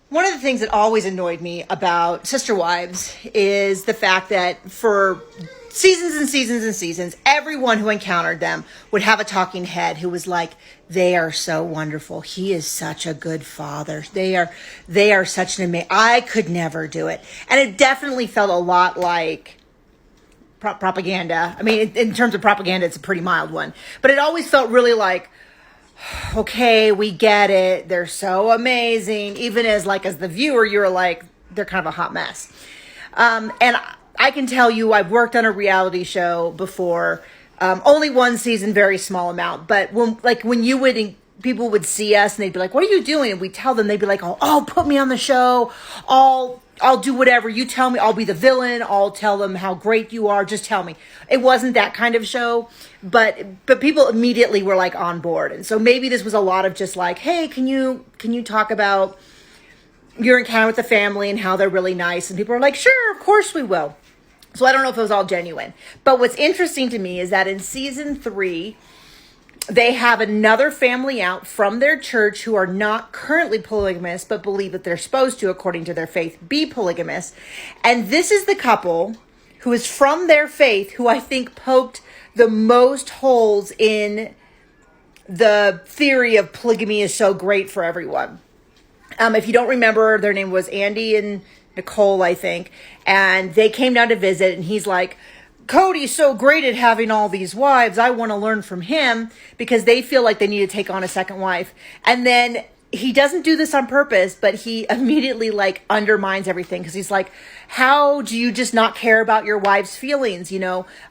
One of the things that always annoyed me about Sister Wives is the fact that for seasons and seasons and seasons, everyone who encountered them would have a talking head who was like, they are so wonderful. He is such a good father. They are such an amazing, I could never do it. And it definitely felt a lot like propaganda. I mean, in terms of propaganda, it's a pretty mild one, but it always felt really like, okay, we get it. They're so amazing. Even as the viewer, you're like, they're kind of a hot mess. And I can tell you, I've worked on a reality show before. Only one season, very small amount. But people would see us and they'd be like, what are you doing? And we tell them, they'd be like, oh, put me on the show. I'll do whatever you tell me. I'll be the villain. I'll tell them how great you are. Just tell me. It wasn't that kind of show, but people immediately were like on board. And so maybe this was a lot of just like, hey, can you talk about your encounter with the family and how they're really nice? And people are like, sure, of course we will. So I don't know if it was all genuine, but what's interesting to me is that in season 3, they have another family out from their church who are not currently polygamous, but believe that they're supposed to, according to their faith, be polygamous. And this is the couple who is from their faith, who I think poked the most holes in the theory of polygamy is so great for everyone. If you don't remember, their name was Andy and Nicole, I think. And they came down to visit, and he's like, Cody's so great at having all these wives. I want to learn from him, because they feel like they need to take on a second wife. And then he doesn't do this on purpose, but he immediately undermines everything, because he's like, how do you just not care about your wife's feelings?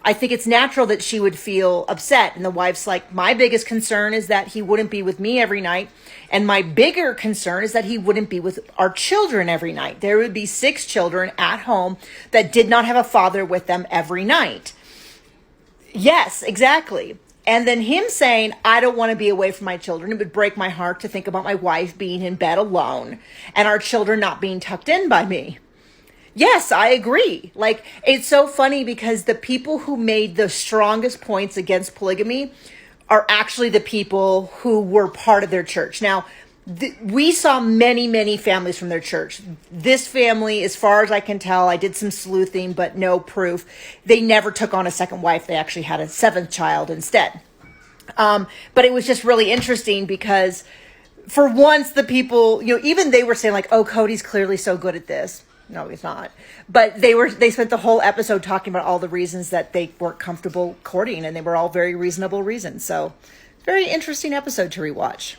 I think it's natural that she would feel upset. And the wife's like, my biggest concern is that he wouldn't be with me every night. And my bigger concern is that he wouldn't be with our children every night. There would be 6 children at home that did not have a father with them every night. Yes, exactly. And then him saying, I don't want to be away from my children. It would break my heart to think about my wife being in bed alone and our children not being tucked in by me. Yes, I agree. It's so funny because the people who made the strongest points against polygamy are actually the people who were part of their church. Now, we saw many, many families from their church. This family, as far as I can tell, I did some sleuthing, but no proof. They never took on a second wife. They actually had a 7th child instead. But it was just really interesting because for once the people, even they were saying oh, Cody's clearly so good at this. No, he's not. But they spent the whole episode talking about all the reasons that they weren't comfortable courting, and they were all very reasonable reasons. So very interesting episode to rewatch.